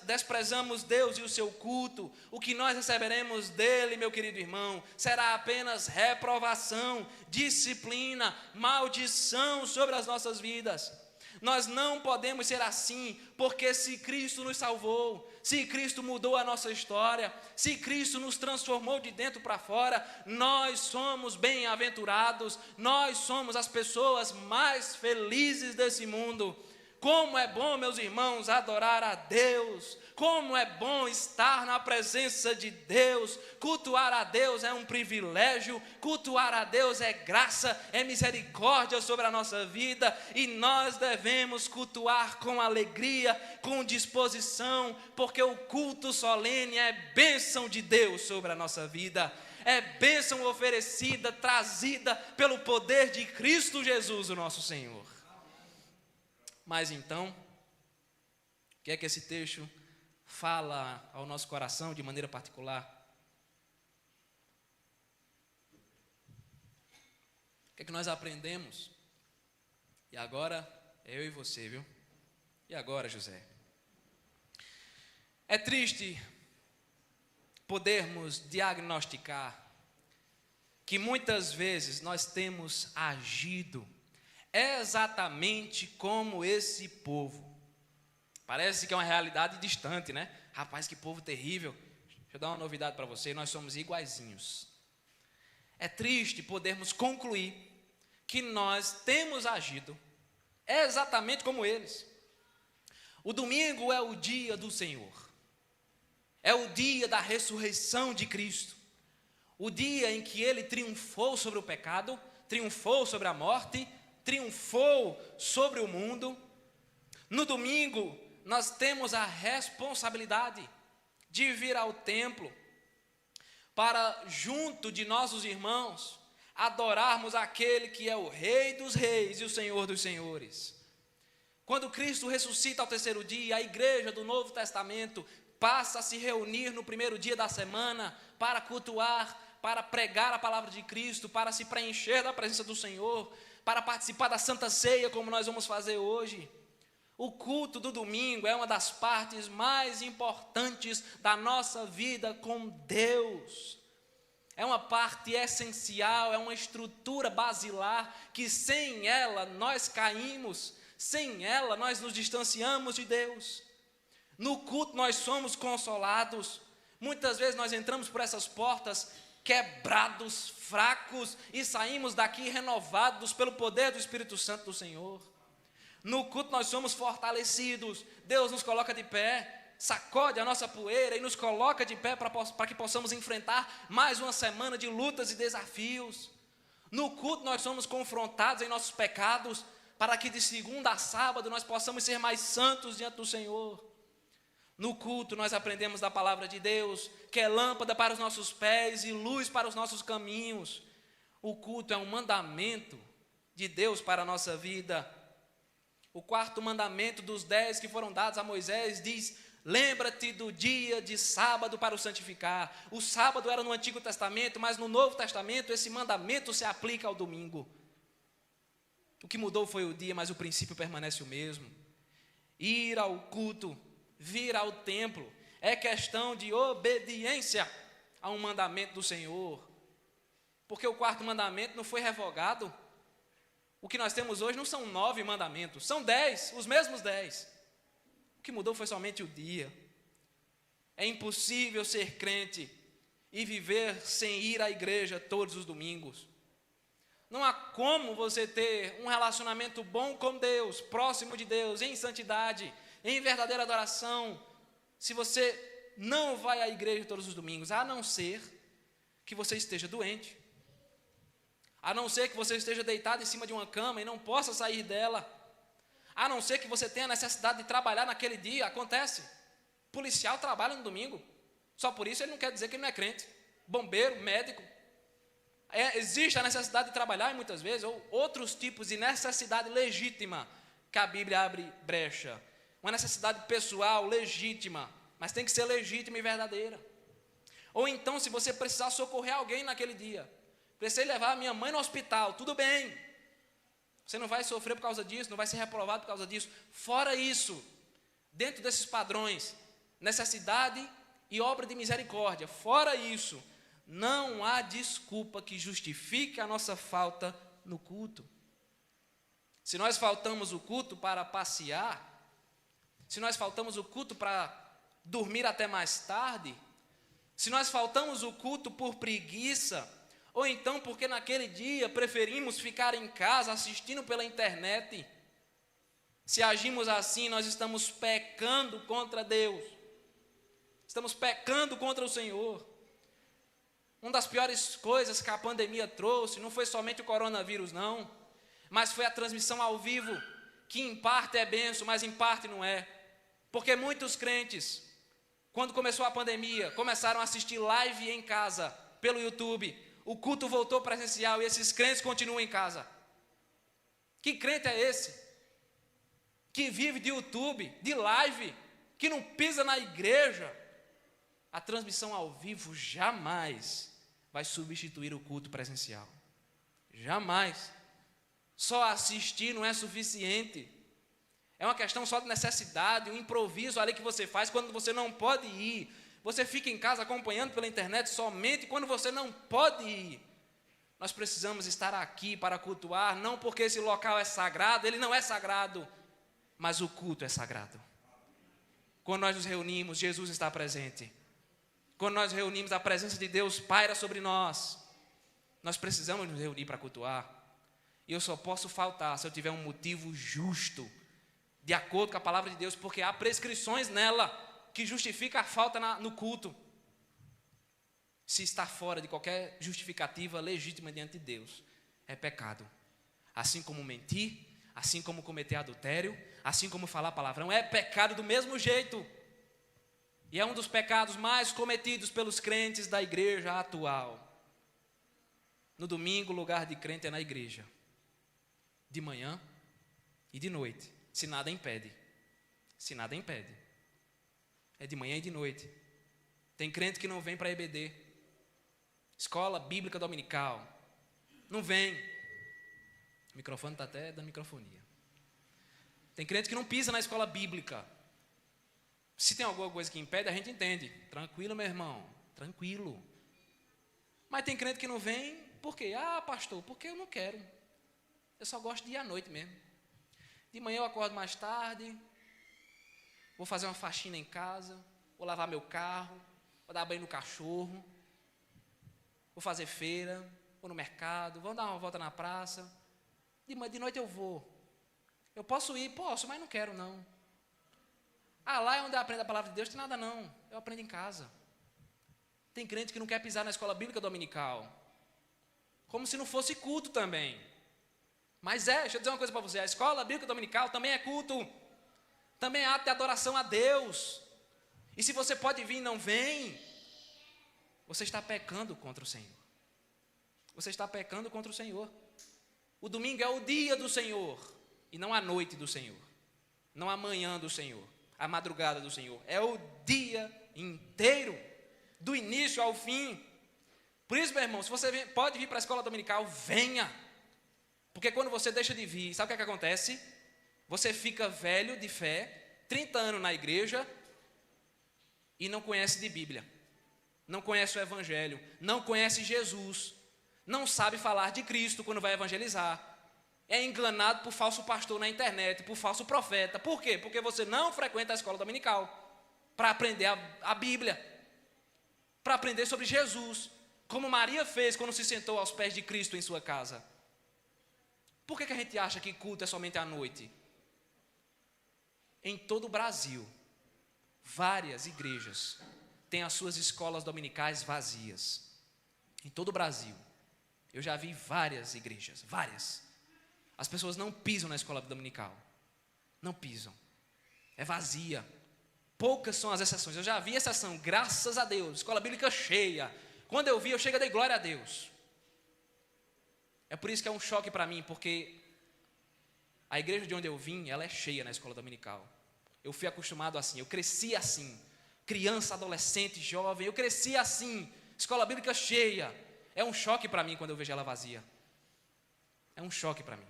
desprezamos Deus e o seu culto, o que nós receberemos dele, meu querido irmão, será apenas reprovação, disciplina, maldição sobre as nossas vidas. Nós não podemos ser assim, porque se Cristo nos salvou, se Cristo mudou a nossa história, se Cristo nos transformou de dentro para fora, nós somos bem-aventurados, nós somos as pessoas mais felizes desse mundo. Como é bom, meus irmãos, adorar a Deus, como é bom estar na presença de Deus. Cultuar a Deus é um privilégio, cultuar a Deus é graça, é misericórdia sobre a nossa vida, e nós devemos cultuar com alegria, com disposição, porque o culto solene é bênção de Deus sobre a nossa vida, é bênção oferecida, trazida pelo poder de Cristo Jesus, o nosso Senhor. Mas então, o que é que esse texto fala ao nosso coração de maneira particular? O que é que nós aprendemos? E agora, é eu e você, viu? E agora, José? É triste podermos diagnosticar que muitas vezes nós temos agido exatamente como esse povo. Parece que é uma realidade distante, né? Rapaz, que povo terrível. Deixa eu dar uma novidade para você, nós somos iguaizinhos. É triste podermos concluir que nós temos agido exatamente como eles. O domingo é o dia do Senhor. É o dia da ressurreição de Cristo. O dia em que Ele triunfou sobre o pecado, triunfou sobre a morte, triunfou sobre o mundo. No domingo, nós temos a responsabilidade de vir ao templo para, junto de nossos irmãos, adorarmos aquele que é o Rei dos Reis e o Senhor dos Senhores. Quando Cristo ressuscita ao terceiro dia, a igreja do Novo Testamento passa a se reunir no primeiro dia da semana para cultuar, para pregar a palavra de Cristo, para se preencher da presença do Senhor, para participar da Santa Ceia, como nós vamos fazer hoje. O culto do domingo é uma das partes mais importantes da nossa vida com Deus. É uma parte essencial, é uma estrutura basilar que sem ela nós caímos, sem ela nós nos distanciamos de Deus. No culto nós somos consolados. Muitas vezes nós entramos por essas portas quebrados, fracos e saímos daqui renovados pelo poder do Espírito Santo do Senhor. No culto nós somos fortalecidos, Deus nos coloca de pé, sacode a nossa poeira e nos coloca de pé para que possamos enfrentar mais uma semana de lutas e desafios. No culto nós somos confrontados em nossos pecados, para que de segunda a sábado nós possamos ser mais santos diante do Senhor. No culto nós aprendemos da palavra de Deus, que é lâmpada para os nossos pés e luz para os nossos caminhos. O culto é um mandamento de Deus para a nossa vida. O quarto mandamento dos 10 que foram dados a Moisés diz: lembra-te do dia de sábado para o santificar. O sábado era no Antigo Testamento, mas no Novo Testamento esse mandamento se aplica ao domingo. O que mudou foi o dia, mas o princípio permanece o mesmo. Ir ao culto, vir ao templo, é questão de obediência a um mandamento do Senhor. Porque o quarto mandamento não foi revogado. O que nós temos hoje não são 9 mandamentos, são 10, os mesmos 10. O que mudou foi somente o dia. É impossível ser crente e viver sem ir à igreja todos os domingos. Não há como você ter um relacionamento bom com Deus, próximo de Deus, em santidade, em verdadeira adoração, se você não vai à igreja todos os domingos, a não ser que você esteja doente. A não ser que você esteja deitado em cima de uma cama e não possa sair dela. A não ser que você tenha necessidade de trabalhar naquele dia. Acontece. Policial trabalha no domingo. Só por isso ele não quer dizer que ele não é crente. Bombeiro, médico. Existe a necessidade de trabalhar muitas vezes, ou outros tipos de necessidade legítima que a Bíblia abre brecha. Uma necessidade pessoal, legítima, mas tem que ser legítima e verdadeira. Ou então, se você precisar socorrer alguém naquele dia, precisei levar a minha mãe no hospital, tudo bem. Você não vai sofrer por causa disso, não vai ser reprovado por causa disso. Fora isso, dentro desses padrões, necessidade e obra de misericórdia, fora isso, não há desculpa que justifique a nossa falta no culto. Se nós faltamos o culto para passear, se nós faltamos o culto para dormir até mais tarde, se nós faltamos o culto por preguiça, ou então porque naquele dia preferimos ficar em casa assistindo pela internet, se agimos assim, nós estamos pecando contra Deus, estamos pecando contra o Senhor. Uma das piores coisas que a pandemia trouxe não foi somente o coronavírus, não, mas foi a transmissão ao vivo, que em parte é bênção, mas em parte não é. Porque muitos crentes, quando começou a pandemia, começaram a assistir live em casa, pelo YouTube. O culto voltou presencial e esses crentes continuam em casa. Que crente é esse? Que vive de YouTube, de live, que não pisa na igreja? A transmissão ao vivo jamais vai substituir o culto presencial. Jamais. Só assistir não é suficiente. É uma questão só de necessidade, um improviso ali que você faz quando você não pode ir. Você fica em casa acompanhando pela internet somente quando você não pode ir. Nós precisamos estar aqui para cultuar, não porque esse local é sagrado, ele não é sagrado, mas o culto é sagrado. Quando nós nos reunimos, Jesus está presente. Quando nós nos reunimos, a presença de Deus paira sobre nós. Nós precisamos nos reunir para cultuar. E eu só posso faltar se eu tiver um motivo justo, de acordo com a palavra de Deus, porque há prescrições nela que justifica a falta no culto. Se está fora de qualquer justificativa legítima diante de Deus, é pecado. Assim como mentir, assim como cometer adultério, assim como falar palavrão, é pecado do mesmo jeito. E é um dos pecados mais cometidos pelos crentes da igreja atual. No domingo, o lugar de crente é na igreja. De manhã e de noite, se nada impede. Se nada impede. É de manhã e de noite. Tem crente que não vem para a EBD. Escola Bíblica Dominical. Não vem. O microfone está até dando microfonia. Tem crente que não pisa na escola bíblica. Se tem alguma coisa que impede, a gente entende. Tranquilo, meu irmão. Tranquilo. Mas tem crente que não vem, por quê? Ah, pastor, porque eu não quero. Eu só gosto de ir à noite mesmo. De manhã eu acordo mais tarde, vou fazer uma faxina em casa, vou lavar meu carro, vou dar banho no cachorro, vou fazer feira, vou no mercado, vou dar uma volta na praça. De noite eu vou. Eu posso ir? Posso, mas não quero não. Ah, lá é onde eu aprendo a palavra de Deus, não tem nada não. Eu aprendo em casa. Tem crente que não quer pisar na escola bíblica dominical. Como se não fosse culto também. Mas deixa eu dizer uma coisa para você. A escola bíblica dominical também é culto. Também é ato de adoração a Deus. E se você pode vir e não vem, você está pecando contra o Senhor. Você está pecando contra o Senhor. O domingo é o dia do Senhor. E não a noite do Senhor. Não a manhã do Senhor. A madrugada do Senhor. É o dia inteiro. Do início ao fim. Por isso, meu irmão, se você pode vir para a escola dominical, venha. Porque quando você deixa de vir, sabe o que acontece? Você fica velho de fé, 30 anos na igreja, e não conhece de Bíblia. Não conhece o Evangelho. Não conhece Jesus. Não sabe falar de Cristo quando vai evangelizar. É enganado por falso pastor na internet, por falso profeta. Por quê? Porque você não frequenta a escola dominical para aprender a Bíblia, para aprender sobre Jesus, como Maria fez quando se sentou aos pés de Cristo em sua casa. Por que a gente acha que culto é somente à noite? Em todo o Brasil, várias igrejas têm as suas escolas dominicais vazias. Em todo o Brasil. Eu já vi várias igrejas, várias. As pessoas não pisam na escola dominical. Não pisam. É vazia. Poucas são as exceções. Eu já vi exceção, graças a Deus. Escola bíblica cheia. Quando eu vi, eu chego e dei glória a Deus. É por isso que é um choque para mim, porque a igreja de onde eu vim, ela é cheia na escola dominical. Eu fui acostumado assim, eu cresci assim. Criança, adolescente, jovem, eu cresci assim. Escola bíblica cheia. É um choque para mim quando eu vejo ela vazia. É um choque para mim.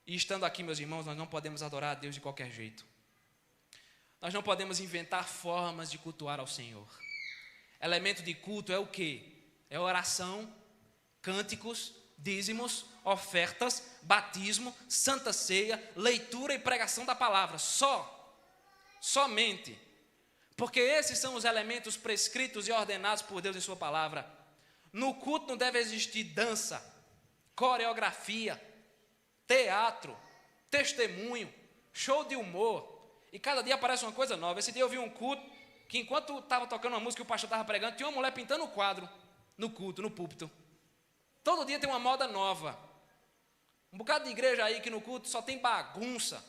E estando aqui, meus irmãos, nós não podemos adorar a Deus de qualquer jeito. Nós não podemos inventar formas de cultuar ao Senhor. Elemento de culto é o quê? É oração, cânticos, dízimos, ofertas, batismo, santa ceia, leitura e pregação da palavra. Somente. Porque esses são os elementos prescritos e ordenados por Deus em sua palavra. No culto não deve existir dança, coreografia, teatro, testemunho, show de humor. E cada dia aparece uma coisa nova. Esse dia eu vi um culto que enquanto estava tocando uma música e o pastor estava pregando, tinha uma mulher pintando um quadro no culto, no púlpito. Todo dia tem uma moda nova. Um bocado de igreja aí que no culto só tem bagunça.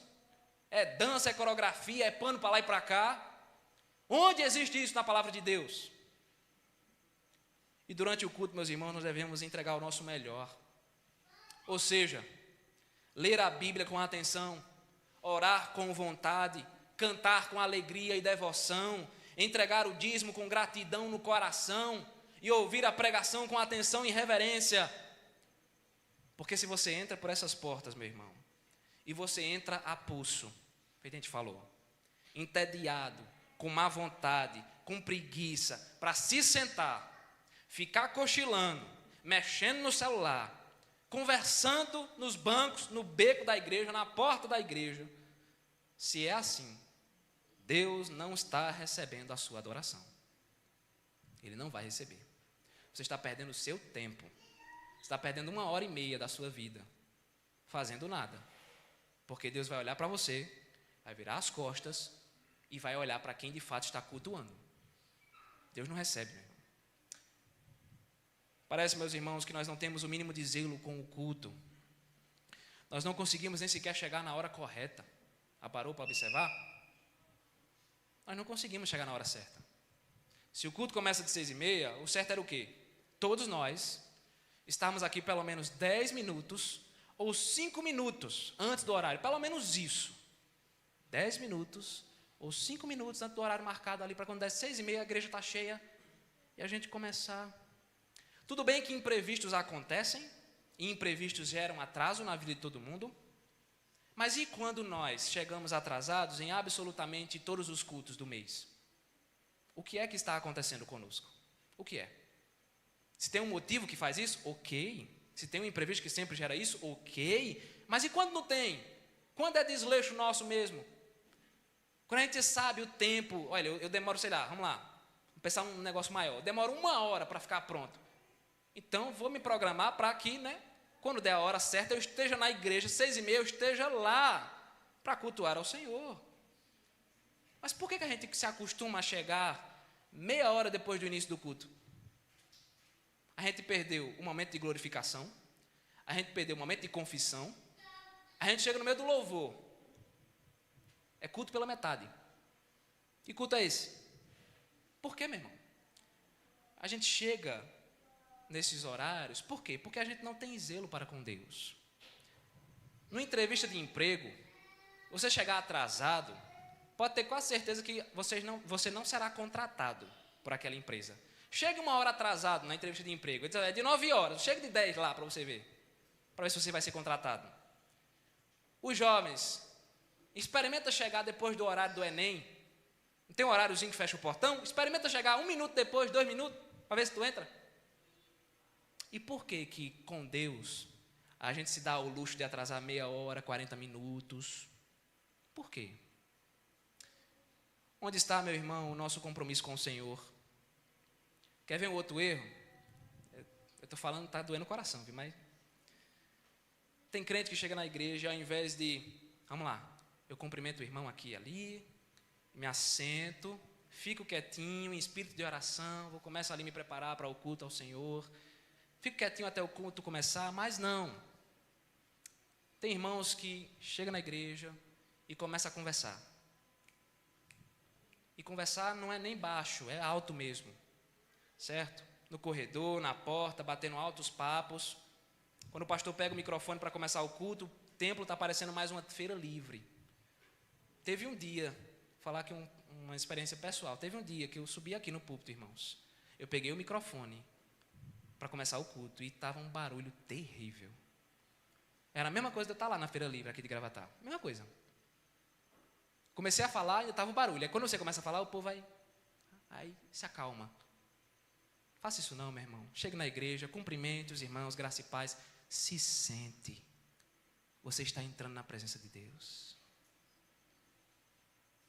É dança, é coreografia, é pano para lá e para cá. Onde existe isso na palavra de Deus? E durante o culto, meus irmãos, nós devemos entregar o nosso melhor. Ou seja, ler a Bíblia com atenção, orar com vontade, cantar com alegria e devoção, entregar o dízimo com gratidão no coração e ouvir a pregação com atenção e reverência. Porque se você entra por essas portas, meu irmão, e você entra a pulso, feito a gente falou, entediado, com má vontade, com preguiça, para se sentar, ficar cochilando, mexendo no celular, conversando nos bancos, no beco da igreja, na porta da igreja. Se é assim, Deus não está recebendo a sua adoração. Ele não vai receber. Você está perdendo o seu tempo. Você está perdendo 1h30 da sua vida, fazendo nada. Porque Deus vai olhar para você, vai virar as costas e vai olhar para quem de fato está cultuando. Deus não recebe, meu irmão. Parece, meus irmãos, que nós não temos o mínimo de zelo com o culto. Nós não conseguimos nem sequer chegar na hora correta. Parou para observar? nós não conseguimos chegar na hora certa. Se o culto começa de 6h30, o certo era o quê? Todos nós estarmos aqui pelo menos 10 minutos ou 5 minutos antes do horário, pelo menos isso. 10 minutos ou 5 minutos antes do horário marcado ali, para quando der 6h30, a igreja está cheia e a gente começar. Tudo bem que imprevistos acontecem, e imprevistos geram atraso na vida de todo mundo, mas e quando nós chegamos atrasados em absolutamente todos os cultos do mês? O que é que está acontecendo conosco? O que é? Se tem um motivo que faz isso, ok. Se tem um imprevisto que sempre gera isso, ok. Mas e quando não tem? Quando é desleixo nosso mesmo? Quando a gente sabe o tempo, olha, eu demoro, sei lá, vamos lá, vamos pensar um negócio maior, eu demoro 1 hora para ficar pronto. Então, vou me programar para que, quando der a hora certa, eu esteja na igreja, 6h30, eu esteja lá para cultuar ao Senhor. Mas por que a gente se acostuma a chegar meia hora depois do início do culto? A gente perdeu o momento de glorificação, a gente perdeu o momento de confissão, a gente chega no meio do louvor. É culto pela metade. Que culto é esse? Por quê, meu irmão? A gente chega nesses horários, por quê? Porque a gente não tem zelo para com Deus. Numa entrevista de emprego, você chegar atrasado, pode ter quase certeza que você não será contratado por aquela empresa. Chegue 1 hora atrasado na entrevista de emprego, é de 9 horas, chegue de 10 lá para você ver se você vai ser contratado. Os jovens, experimenta chegar depois do horário do Enem, não tem um horáriozinho que fecha o portão? Experimenta chegar 1 minuto depois, 2 minutos, para ver se tu entra. E por que que com Deus a gente se dá o luxo de atrasar meia hora, 40 minutos? Por quê? Onde está, meu irmão, o nosso compromisso com o Senhor? Quer ver um outro erro? Eu estou falando, está doendo o coração, viu? Mas tem crente que chega na igreja, ao invés de, vamos lá, eu cumprimento o irmão aqui e ali, me assento, fico quietinho, em espírito de oração, vou começar ali a me preparar para o culto ao Senhor, fico quietinho até o culto começar, mas não. Tem irmãos que chegam na igreja e começam a conversar. E conversar não é nem baixo, é alto mesmo, certo? No corredor, na porta, batendo altos papos. Quando o pastor pega o microfone para começar o culto, o templo está parecendo mais uma feira livre. Teve um dia, vou falar aqui uma experiência pessoal, teve um dia que eu subi aqui no púlpito, irmãos. Eu peguei o microfone para começar o culto e estava um barulho terrível. Era a mesma coisa de eu estar lá na feira livre aqui de Gravatá. Mesma coisa. Comecei a falar e ainda estava um barulho. Aí quando você começa a falar, o povo aí se acalma. Faça isso não, meu irmão. Chegue na igreja, cumprimente os irmãos, graça e paz. Se sente. Você está entrando na presença de Deus.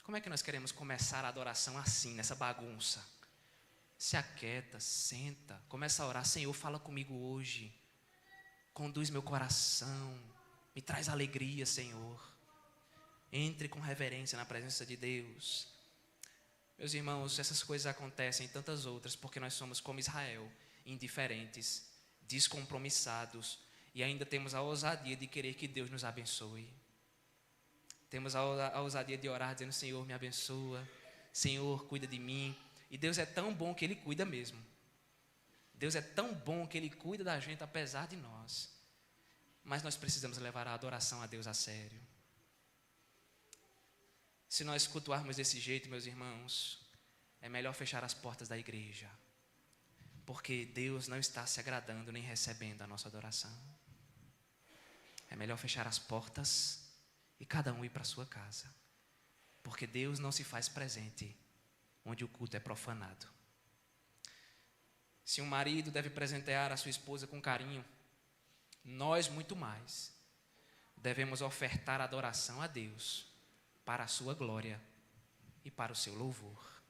Como é que nós queremos começar a adoração assim, nessa bagunça? Se aquieta, senta, começa a orar. Senhor, fala comigo hoje. Conduz meu coração. Me traz alegria, Senhor. Entre com reverência na presença de Deus. Meus irmãos, essas coisas acontecem e tantas outras porque nós somos como Israel, indiferentes, descompromissados e ainda temos a ousadia de querer que Deus nos abençoe. Temos a ousadia de orar dizendo, Senhor, me abençoa, Senhor, cuida de mim. E Deus é tão bom que Ele cuida mesmo. Deus é tão bom que Ele cuida da gente apesar de nós. Mas nós precisamos levar a adoração a Deus a sério. Se nós cultuarmos desse jeito, meus irmãos, é melhor fechar as portas da igreja. Porque Deus não está se agradando nem recebendo a nossa adoração. É melhor fechar as portas e cada um ir para a sua casa. Porque Deus não se faz presente onde o culto é profanado. Se um marido deve presentear a sua esposa com carinho, nós muito mais devemos ofertar adoração a Deus para a sua glória e para o seu louvor.